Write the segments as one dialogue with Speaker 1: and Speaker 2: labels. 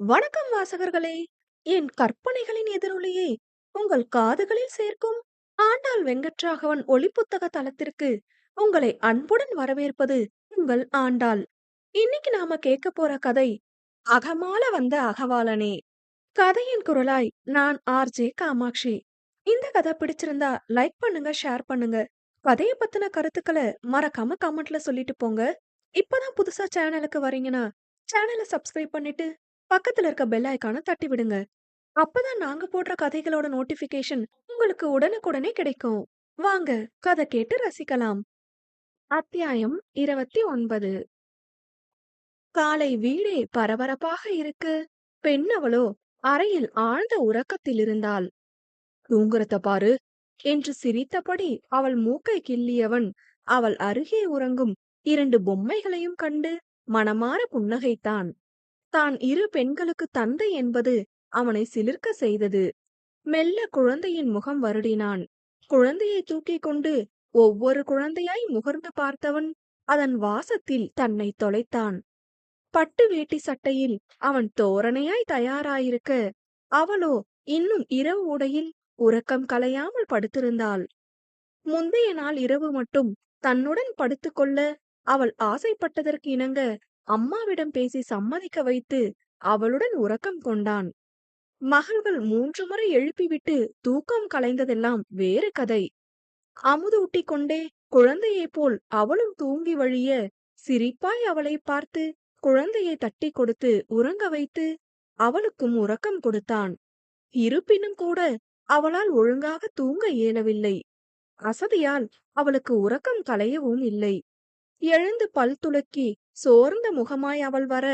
Speaker 1: வணக்கம் வாசகர்களே! என் கற்பனைகளின் எதிரொலியை உங்கள் காதுகளில் சேர்க்கும் ஆண்டாள் வெங்கட்ராகவன் ஒலிப்புத்தக தளத்திற்கு உங்களை அன்புடன் வரவேற்பது உங்கள் ஆண்டாள். இன்னைக்கு நாம கேட்க போற கதை அகமால வந்த அகவாளனே. கதையின் குரலாய் நான் ஆர்ஜே காமாட்சி. இந்த கதை பிடிச்சிருந்தா லைக் பண்ணுங்க, ஷேர் பண்ணுங்க. கதைய பத்தின கருத்துக்களை மறக்காம கமெண்ட்ல சொல்லிட்டு போங்க. இப்பதான் புதுசா சேனலுக்கு வரீங்கன்னா சேனலை சப்ஸ்கிரைப் பண்ணிட்டு பக்கத்துல இருக்க பெல் ஐகானை தட்டி விடுங்க. அப்பதான் நாங்க போடுற கதைகளோட நோட்டிபிகேஷன் உங்களுக்கு உடனுக்குடனே கிடைக்கும். வாங்க கதை கேட்டு ரசிக்கலாம். அத்தியாயம் 29. காலை வீடே பரபரப்பாக இருக்கு. பெண் அவளோ அறையில் ஆழ்ந்த உறக்கத்தில் இருந்தாள். தூங்குறத பாரு என்று சிரித்தபடி அவள் மூக்கை கிள்ளியவன் அவள் அருகே உறங்கும் 2 பொம்மைகளையும் கண்டு மனமார புன்னகைத்தான். தான் 2 பெண்களுக்கு தந்தை என்பது அவனை சிலிர்க்க செய்தது. மெல்ல குழந்தையின் முகம் வருடினான். குழந்தையை தூக்கிக் கொண்டு ஒவ்வொரு குழந்தையாய் முகர்ந்து பார்த்தவன் அதன் வாசத்தில் தன்னை தொலைத்தான். பட்டு வேட்டி சட்டையில் அவன் தோரணையாய் தயாராயிருக்க, அவளோ இன்னும் இரவு உடையில் உறக்கம் கலையாமல் படுத்திருந்தாள். முந்தைய நாள் இரவு மட்டும் தன்னுடன் படுத்துக்கொள்ள அவள் ஆசைப்பட்டதற்கு இணங்க அம்மாவிடம் பேசி சம்மதிக்க வைத்து அவளுடன் உறக்கம் கொண்டான். மகள்கள் 3 முறை எழுப்பிவிட்டு தூக்கம் கலைந்ததெல்லாம் வேறு கதை. அமுதூட்டிக் கொண்டே குழந்தையைப் போல் அவளும் தூங்கி வழிய சிரிப்பாய் அவளை பார்த்து குழந்தையை தட்டி கொடுத்து உறங்க வைத்து அவளுக்கும் உறக்கம் கொடுத்தான். இருப்பினும் கூட அவளால் ஒழுங்காக தூங்க இயலவில்லை. அசதியால் அவளுக்கு உறக்கம் கலையவும் இல்லை. எழுந்து பல் துலக்கி சோர்ந்த முகமாய் அவள் வர,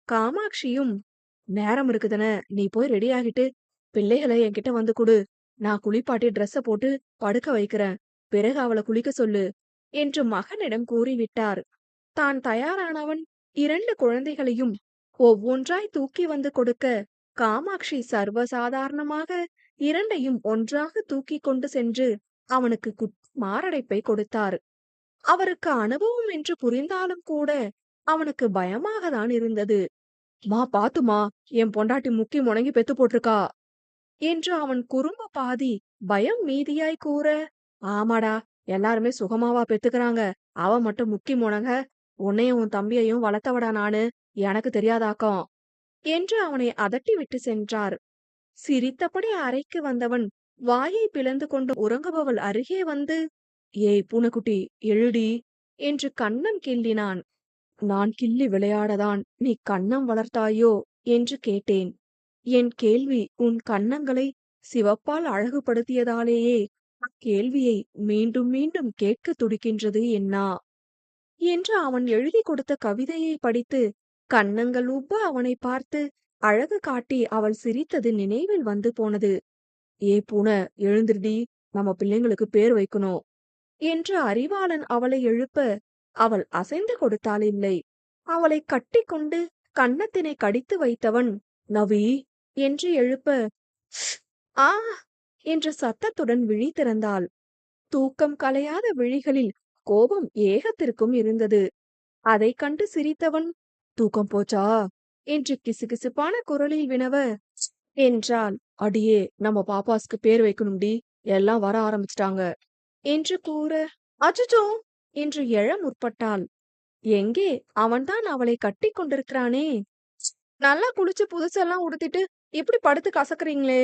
Speaker 1: காமாட்சியும், நேரம் இருக்குதுன, நீ போய் ரெடி ஆகிட்டு பிள்ளைகளை என்கிட்ட வந்து குடு. நான் குளிப்பாட்டி ட்ரெஸ்ஸ போட்டு படுக்க வைக்கிறேன். பிறகு அவளை குளிக்க சொல்லு என்று மகனிடம் கூறிவிட்டார். தான் தயாரானவன் 2 குழந்தைகளையும் ஒவ்வொன்றாய் தூக்கி வந்து கொடுக்க, காமாட்சி சர்வசாதாரணமாக 2யும் ஒன்றாக தூக்கி கொண்டு சென்று அவனுக்கு மாரடைப்பை கொடுத்தார். அவருக்கு அனுபவம் என்று புரிந்தாலும் கூட அவனுக்கு பயமாகத்தான் இருந்தது. மா பாத்துமா, என் பொண்டாட்டி முக்கி முணங்கி பெத்து போட்டிருக்கா என்று அவன் குறும்பு பாதி பயம் மீதியாய் கூற, ஆமாடா, எல்லாருமே சுகமாவா பெத்துக்கிறாங்க, அவ மட்டும் முக்கி முணங்க. உன்னையும் உன் தம்பியையும் வளர்த்தவடா நானு, எனக்கு தெரியாதாக்கம் என்று அவனை அதட்டி விட்டு சென்றார். சிரித்தபடி அறைக்கு வந்தவன் வாயை பிளந்து கொண்டு உறங்குபவள் அருகே வந்து, ஏய் பூனைக்குட்டி, எழுடி என்று கன்னம் கிள்ளினான். நான் கிள்ளி விளையாடதான் நீ கன்னம் வளர்த்தாயோ என்று கேட்டேன். என் கேள்வி உன் கன்னங்களை சிவப்பால் அழகுபடுத்தியதாலேயே அக்கேள்வியை மீண்டும் மீண்டும் கேட்க துடிக்கின்றது என்னா என்று அவன் எழுதி கொடுத்த கவிதையை படித்து கன்னங்கள் உப்ப அவனை பார்த்து அழகு காட்டி அவள் சிரித்தது நினைவில் வந்து போனது. ஏ பூனை, எழுந்திருடி, நம்ம பிள்ளைங்களுக்கு பேர் வைக்கணும் என்று அறிவாளன் அவளை எழுப்ப அவள் அசைந்து கொடுத்தாள் இல்லை. அவளை கட்டிக்கொண்டு கன்னத்தினை கடித்து வைத்தவன் நவி என்று எழுப்ப, ஆ என்ற சத்தத்துடன் விழி திறந்தாள். தூக்கம் கலையாத விழிகளில் கோபம் ஏகத்திற்கும் இருந்தது. அதை கண்டு சிரித்தவன், தூக்கம் போச்சா என்று கிசுகிசுப்பான குரலில் வினவ, என்றாள். அடியே, நம்ம பாப்பாஸ்க்கு பேர் வைக்கணும்டி, எல்லாம் வர ஆரம்பிச்சிட்டாங்க என்று கூற, அச்சச்சோ என்று எழ முற்பட்டாள். எங்கே, அவன்தான் அவளை கட்டி கொண்டிருக்கிறானே. நல்லா குளிச்சு புதுசெல்லாம் உடுத்திட்டு இப்படி படுத்து கசக்குறீங்களே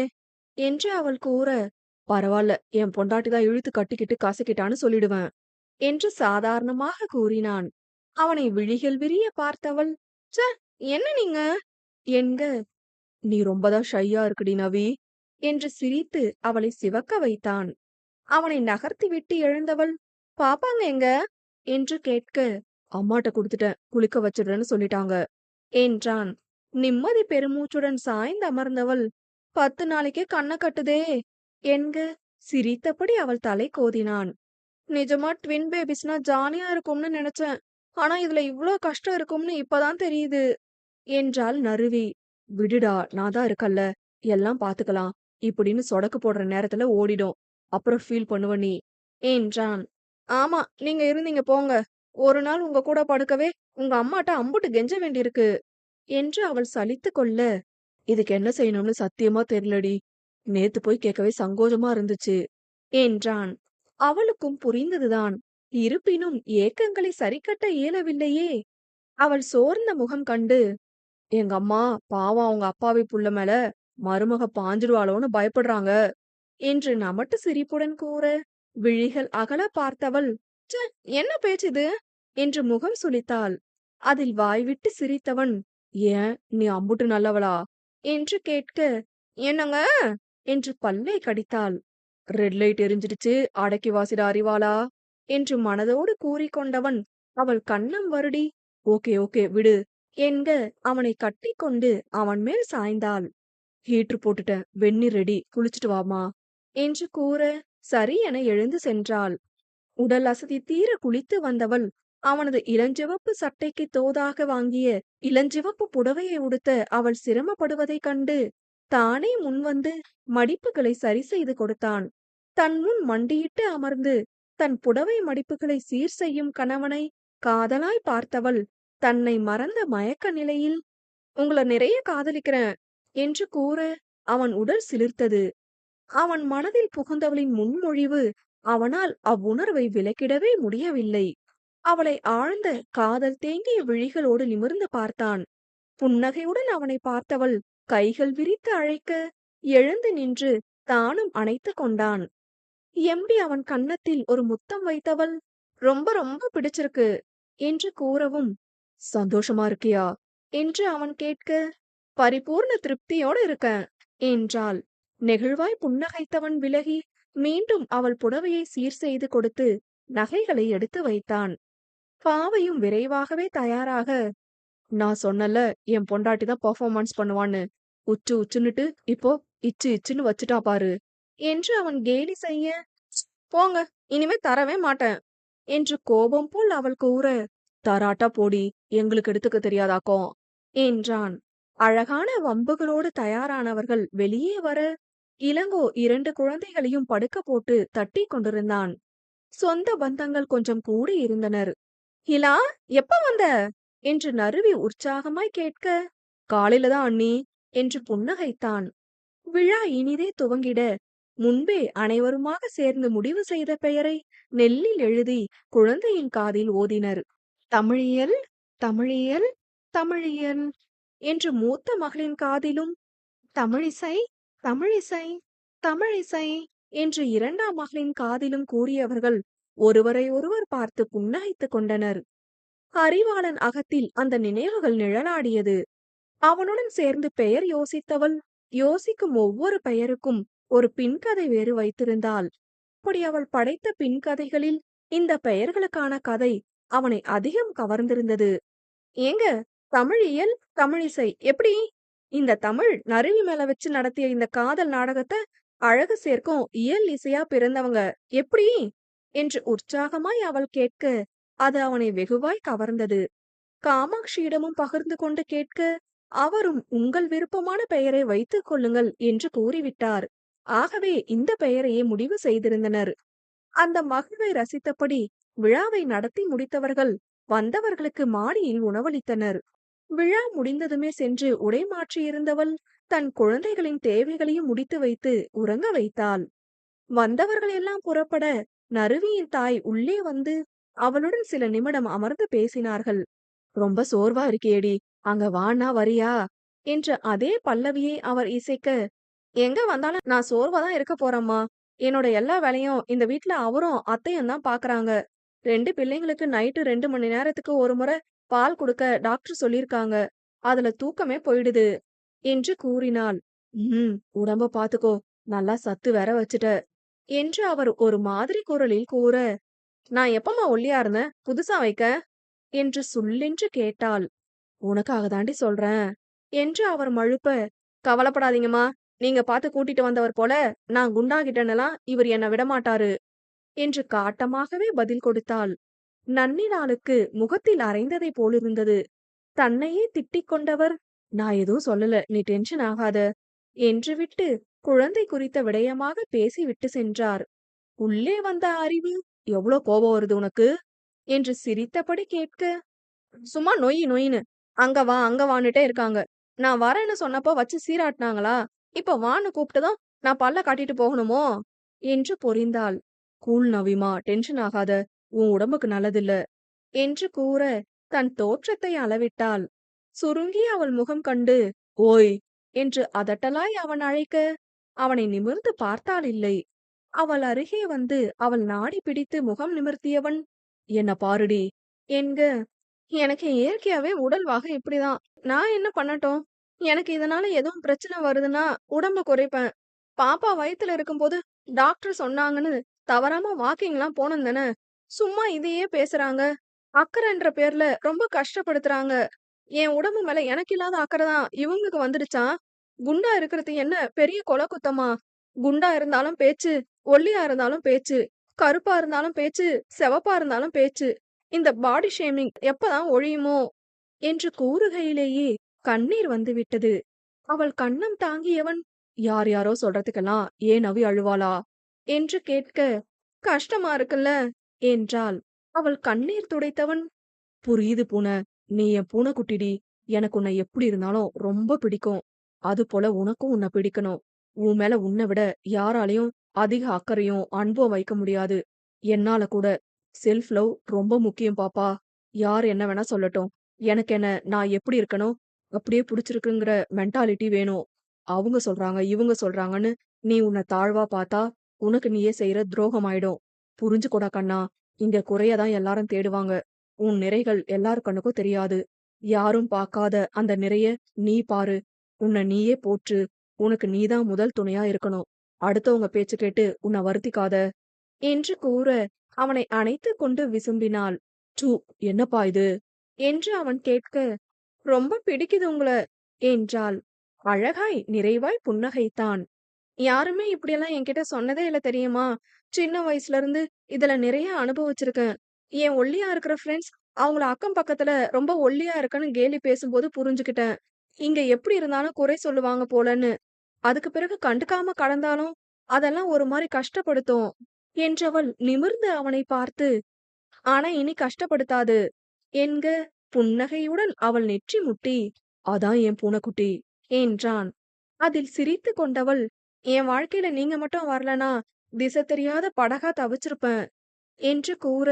Speaker 1: என்று அவள் கூற, பரவாயில்ல, என் பொண்டாட்டிதான் இழுத்து கட்டிக்கிட்டு கசக்கிட்டான்னு சொல்லிடுவேன் என்று சாதாரணமாக கூறினான். அவனை விழிகள் விரிய பார்த்தவள், ச, என்ன நீங்க என்க, நீ ரொம்பதான் ஷையா இருக்குடி நவி என்று சிரித்து அவளை சிவக்க வைத்தான். அவனை நகர்த்தி விட்டு எழுந்தவள், பாப்பாங்க எங்க என்று கேட்க, அம்மாட்ட குடுத்துட்டேன், குளிக்க வச்சிடுறேன்னு சொல்லிட்டாங்க என்றான். நிம்மதி பெருமூச்சுடன் சாய்ந்து அமர்ந்தவள், 10 நாளைக்கே கண்ண கட்டுதே என்க சிரித்தபடி அவள் தலை கோதினான். நிஜமா ட்வின் பேபிஸ்னா ஜாலியா இருக்கும்னு நினைச்சேன். ஆனா இதுல இவ்ளோ கஷ்டம் இருக்கும்னு இப்பதான் தெரியுது என்றாள் நறுவி. விடுடா, நான் தான் இருக்கல்ல, எல்லாம் பாத்துக்கலாம் இப்படின்னு சொடக்கு போடுற நேரத்துல ஓடிடும். அப்புறம் ஃபீல் பண்ணுவ நீ என்றான். ஆமா, நீங்க இருந்தீங்க போங்க. ஒரு நாள் உங்க கூட படுக்கவே உங்க அம்மாட்ட அம்புட்டு கெஞ்ச வேண்டியிருக்கு என்று அவள் சலித்து கொள்ள, இதுக்கு என்ன செய்யணும்னு சத்தியமா தெரியலடி. நேத்து போய் கேட்கவே சங்கோஜமா இருந்துச்சு என்றான். அவளுக்கும் புரிந்ததுதான். இருப்பினும் ஏக்கங்களை சரிக்கட்ட இயலவில்லையே. அவள் சோர்ந்த முகம் கண்டு, எங்க அம்மா பாவம் அவங்க அப்பாவி புள்ள மேல மருமக பாஞ்சிருவாளோன்னு பயப்படுறாங்க என்று நமட்டு சிரிப்புடன் கூற, விழிகள் அகல பார்த்தவள், ச்சே, என்ன பேச்சு இது என்று முகம் சுளித்தாள். அதில் வாய்விட்டு சிரித்தவன், ஏன் நீ அம்புட்டு நல்லவளா என்று கேட்க, என்னங்க என்று பல்லை கடித்தாள். ரெட் லைட் எரிஞ்சிடுச்சு, அடக்கி வாசிட அறிவாளா என்று மனதோடு கூறிக்கொண்டவன் அவள் கன்னம் வருடி, ஓகே ஓகே விடு என்க அவனை கட்டிக்கொண்டு அவன் மேல் சாய்ந்தாள். ஹீட்டர் போட்டுட்டேன், வெந்நீர் ரெடி, குளிச்சுட்டு வாமா என்று கூற, சரி என எழுந்து சென்றாள். உடல் அசதி தீர குளித்து வந்தவள் அவனது இளஞ்சிவப்பு சட்டைக்கு தோதாக வாங்கிய இளஞ்சிவப்பு புடவையை உடுத்த அவள் சிரமப்படுவதைக் கண்டு தானே முன்வந்து மடிப்புகளை சரி செய்து கொடுத்தான். தன் முன் மண்டியிட்டு அமர்ந்து தன் புடவை மடிப்புகளை சீர் செய்யும் கணவனை காதலாய் பார்த்தவள் தன்னை மறந்த மயக்க நிலையில், உங்கள நிறைய காதலிக்கிறேன் என்று கூற அவன் உடல் சிலிர்த்தது. அவன் மனதில் புகுந்தவளின் முன்மொழிவு அவனால் அவ்வுணர்வை விலக்கிடவே முடியவில்லை. அவளை ஆழ்ந்த காதல் தேங்கிய விழிகளோடு நிமிர்ந்து பார்த்தான். புன்னகையுடன் அவனை பார்த்தவள் கைகள் விரித்து அழைக்க எழுந்து நின்று தானும் அணைத்து கொண்டான். எம்பி அவன் கன்னத்தில் ஒரு முத்தம் வைத்தவள், ரொம்ப ரொம்ப பிடிச்சிருக்கு என்று கூறவும், சந்தோஷமா இருக்கியா என்று அவன் கேட்க, பரிபூர்ண திருப்தியோட இருக்கேன் என்றாள். நெகிழ்வாய் புன்னகைத்தவன் விலகி மீண்டும் அவள் புடவையை சீர் செய்து கொடுத்து நகைகளை எடுத்து வைத்தான். பாவையும் விரைவாகவே தயாராக, நான் சொன்னல என் பொண்டாட்டி தான் பெர்ஃபார்மன்ஸ் பண்ணுவான்னு, உச்சு உச்சுன்னுட்டு இப்போ இச்சு இச்சுன்னு வச்சுட்டா பாரு என்று அவன் கேலி செய்ய, போங்க, இனிமே தரவே மாட்டேன் என்று கோபம் போல் அவள் கூற, தராட்டா போடி, எங்களுக்கு எடுத்துக்க தெரியாதாக்கும் என்றான். அழகான வம்புகளோடு தயாரானவர்கள் வெளியே வர, இளங்கோ 2 குழந்தைகளையும் படுக்க போட்டு தட்டி கொண்டிருந்தான். சொந்த பந்தங்கள் கொஞ்சம் கூடி இருந்தனர். ஹிலா, எப்ப வந்த என்று நறுவி உற்சாகமாய் கேட்க, காலையில தான் அண்ணி என்று புன்னகைத்தான். விழா இனிதே துவங்கிட, முன்பே அனைவருமாக சேர்ந்து முடிவு செய்த பெயரை நெல்லில் எழுதி குழந்தையின் காதில் ஓதினர். தமிழியல், தமிழியல், தமிழியல் என்று மூத்த மகளின் காதிலும், தமிழிசை, தமிழிசை, தமிழிசை என்று 2ஆம் மகளின் காதிலும் கூறியவர்கள் ஒருவரை ஒருவர் பார்த்து புன்னகைத்துக் கொண்டனர். அறிவாளன் அகத்தில் அந்த நினைவுகள் நிழலாடியது. அவனுடன் சேர்ந்து பெயர் யோசித்தவள் யோசிக்கும் ஒவ்வொரு பெயருக்கும் ஒரு பின்கதை வேறு வைத்திருந்தாள். அப்படி அவள் படைத்த பின்கதைகளில் இந்த பெயர்களுக்கான கதை அவனை அதிகம் கவர்ந்திருந்தது. ஏங்க, தமிழியல், தமிழிசை எப்படி? இந்த தமிழ் நறுவி மேல வச்சு நடத்திய இந்த காதல் நாடகத்தை அழகு சேர்க்கும் இயல் இசையா பிறந்தவங்க எப்படி என்று உற்சாகமாய் அவள் கேட்க, அது அவனை வெகுவாய் கவர்ந்தது. காமாட்சியிடமும் பகிர்ந்து கொண்டு கேட்க, அவரும் உங்கள் விருப்பமான பெயரை வைத்துக் கொள்ளுங்கள் என்று கூறிவிட்டார். ஆகவே இந்த பெயரையே முடிவு செய்திருந்தனர். அந்த மகிழ்வை ரசித்தபடி விழாவை நடத்தி முடித்தவர்கள் வந்தவர்களுக்கு மாடியில் உணவளித்தனர். விழா முடிந்ததுமே சென்று உடை மாற்றியிருந்தவள் தன் குழந்தைகளின் தேவைகளையும் முடித்து வைத்து உறங்க வைத்தாள். வந்தவர்கள் எல்லாம் புறப்பட நறுவியின் தாய் உள்ளே வந்து அவளுடன் சில நிமிடம் அமர்ந்து பேசினார்கள். ரொம்ப சோர்வா இருக்கேடி, அங்க வானா வரியா என்ற அதே பல்லவியை அவர் இசைக்க, எங்க வந்தாலும் நான் சோர்வாதான் இருக்க போறேம்மா. என்னோட எல்லா வேலையும் இந்த வீட்ல அவரும் அத்தையும் தான் பாக்குறாங்க. 2 பிள்ளைங்களுக்கு நைட்டு 2 மணி நேரத்துக்கு ஒரு முறை பால் கொடுக்க டாக்டர் சொல்லிருக்காங்க. அதுல தூக்கமே போயிடுது என்று கூறினாள். உடம்ப பாத்துக்கோ, நல்லா சத்து வேற வச்சுட்ட என்று அவர் ஒரு மாதிரி குரலில் கூற, நான் எப்பமா ஒல்லியா இருந்தேன் புதுசா வைக்க என்று சொல்லென்று கேட்டாள். உனக்காக தாண்டி சொல்றேன் என்று அவர் மழுப்ப, கவலைப்படாதீங்கம்மா, நீங்க பார்த்து கூட்டிட்டு வந்தவர் போல நான் குண்டாகிட்டனெல்லாம் இவர் என்ன விடமாட்டாரு என்று காட்டமாகவே பதில் கொடுத்தாள். நன்னிலாளுக்கு முகத்தில் அரைந்ததை போலிருந்தது. தன்னையே திட்டிக் கொண்டவர், நான் எதுவும் சொல்லல, நீ டென்ஷன் ஆகாத என்று விட்டு குழந்தை குறித்த விடயமாக பேசிவிட்டு சென்றார். உள்ளே வந்த அறிவு, எவ்வளோ கோபம் வருது உனக்கு என்று சிரித்தபடி கேட்க, சும்மா நொய் நொயின்னு அங்க வா, அங்க வான்னுட்டே இருக்காங்க. நான் வரேன்னு சொன்னப்போ வச்சு சீராட்டுனாங்களா? இப்ப வான்னு கூப்ட்டு தான் நான் பல்ல காட்டிட்டு போகணுமோ? என்று பொரிந்தாள். கூல் நவிமா, டென்ஷன் ஆகாத. உன் உடம்புக்கு நல்லதில்ல. என்று கூற தன் தோற்றத்தை அளவிட்டாள். சுருங்கிய அவள் முகம் கண்டு, ஓய்! என்று அதட்டலாய் அவன் அழைக்க, அவனை நிமிர்ந்து பார்த்தாள் இல்லை. அவள் அருகே வந்து அவள் நாடி பிடித்து முகம் நிமிர்த்தியவன், என்ன பாருடி என்க, எனக்கு இயற்கையாவே உடல் வாகு இப்படிதான். நான் என்ன பண்ணட்டும்? எனக்கு இதனால எதுவும் பிரச்சனை வருதுன்னா உடம்ப குறைப்பேன். பாப்பா வயித்துல இருக்கும்போது டாக்டர் சொன்னாங்கன்னு தவறாம வாக்கிங்லாம் போனேன் தானே. சும்மா இதையே பேசுறாங்க. அக்கறைன்ற பேர்ல ரொம்ப கஷ்டப்படுத்துறாங்க. என் உடம்பு மேல எனக்கு இல்லாத அக்கறை தான் இவங்களுக்கு வந்துடுச்சா? குண்டா இருக்கிறது என்ன பெரிய கொலை குத்தமா? குண்டா இருந்தாலும் பேச்சு, ஒல்லியா இருந்தாலும் பேச்சு, கருப்பா இருந்தாலும் பேச்சு, சிவப்பா இருந்தாலும் பேச்சு. இந்த பாடி ஷேமிங் எப்பதான் ஒழியுமோ? என்று கூறுகையிலேயே கண்ணீர் வந்துவிட்டது. அவள் கன்னம் தாங்கியவன், யார் யாரோ சொல்றதுக்கெல்லாம் ஏன் அவி அழுவாளா? என்று கேட்க, கஷ்டமா இருக்குல்ல என்றாள். அவள் கண்ணீர் துடைத்தவன், புரியுது பூன. நீ என் பூனைக்குட்டிடி. எனக்கு உன்னை எப்படி இருந்தாலும் ரொம்ப பிடிக்கும். அதுபோல உனக்கும் உன்னை பிடிக்கணும். உன் மேல உன்னை விட யாராலயும் அதிக அக்கறையும் அன்பும் வைக்க முடியாது. என்னால கூட. செல்ஃப் லவ் ரொம்ப முக்கியம் பாப்பா. யார் என்ன வேணா சொல்லட்டும். எனக்கு என்ன நான் எப்படி இருக்கனோ, அப்படியே புடிச்சிருக்குங்கிற மென்டாலிட்டி வேணும். அவங்க சொல்றாங்க, இவங்க சொல்றாங்கன்னு நீ உன்னை தாழ்வா பார்த்தா, உனக்கு நீயே செய்யற துரோகம் ஆயிடும். புரிஞ்சுக்கோடா கண்ணா. இங்க குறைய தான் எல்லாரும் தேடுவாங்க. உன் நிறைகள் எல்லார் கண்ணுக்கும் தெரியாது. யாரும் பார்க்காத அந்த நிறைய நீ பாரு. உன்னை நீயே போற்று. உனக்கு நீதான் முதல் துணையா இருக்கணும். அடுத்தவங்க பேச்சு கேட்டு உன்னை வருத்திக்காத. என்று கூற, அவனை அணைத்துக் கொண்டு விசும்பினாள். ச்சூ! என்னப்பா இது? என்று அவன் கேட்க, ரொம்ப பிடிக்குது உங்கள என்றாள். அழகாய் நிறைவாய் புன்னகைத்தான். யாருமே இப்படியெல்லாம் என்கிட்ட சொன்னதே இல்ல தெரியுமா? சின்ன வயசுல இருந்து இதுல நிறைய அனுபவிச்சிருக்கேன். என் ஒல்லியா இருக்கிற ஃப்ரெண்ட்ஸ் அவங்கள அக்கம் பக்கத்துல ரொம்ப ஒல்லியா இருக்கன்னு கேலி பேசும்போது புரிஞ்சுக்கிட்டேன். இங்க எப்படி இருந்தாலும் குறை சொல்லுவாங்க போலன்னு. அதுக்கு பிறகு கண்டுக்காம கடந்தாலும் அதெல்லாம் ஒரு மாரி கஷ்டப்படுத்தும். என்றவள் நிமிர்ந்து அவனை பார்த்து, ஆனா இனி கஷ்டப்படுத்தாது என்க, புன்னகையுடன் அவள் நெற்றி முட்டி, அதான் என் பூனைக்குட்டி என்றான். அதில் சிரித்துக் கொண்டவள், என் வாழ்க்கையில நீங்க மட்டும் வரலனா திசை தெரியாத படகா தவிச்சிருப்பேன் என்று கூற,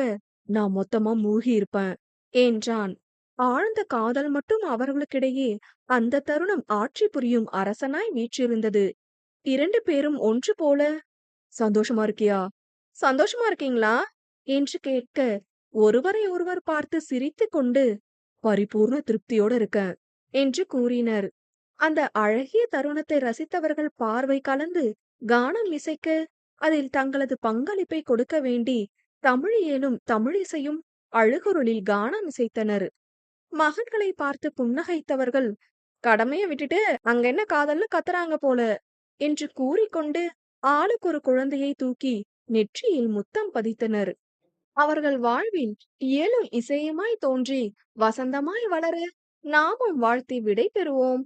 Speaker 1: நான் மொத்தமா மூழ்கி இருப்பேன் என்றான். ஆழ்ந்த காதல் மட்டும் அவர்களுக்கிடையே அந்த தருணம் ஆட்சி புரியும் அரசனாய் வீற்றிருந்தது. 2 பேரும் ஒன்று போல, சந்தோஷமா இருக்கியா? சந்தோஷமா இருக்கீங்களா? என்று கேட்க, ஒருவரை ஒருவர் பார்த்து சிரித்துக் கொண்டு, பரிபூர்ண திருப்தியோட இருக்கேன் என்று கூறினர். அந்த அழகிய தருணத்தை ரசித்தவர்கள் பார்வை கலந்து கானம் இசைக்க, அதில் தங்களது பங்களிப்பை கொடுக்க வேண்டி தமிழியலும் தமிழிசையும் அழுகுரலில் கானம் இசைத்தனர். மகன்களை பார்த்து புன்னகைத்தவர்கள், கடமைய விட்டுட்டு அங்க என்ன காதல்னு கத்துறாங்க போல என்று கூறிக்கொண்டு ஆளுக்கு ஒரு குழந்தையை தூக்கி நெற்றியில் முத்தம் பதித்தனர். அவர்கள் வாழ்வில் இயலும் இசையுமாய் தோன்றி வசந்தமாய் வளர நாமும் வாழ்த்தி விடை பெறுவோம்.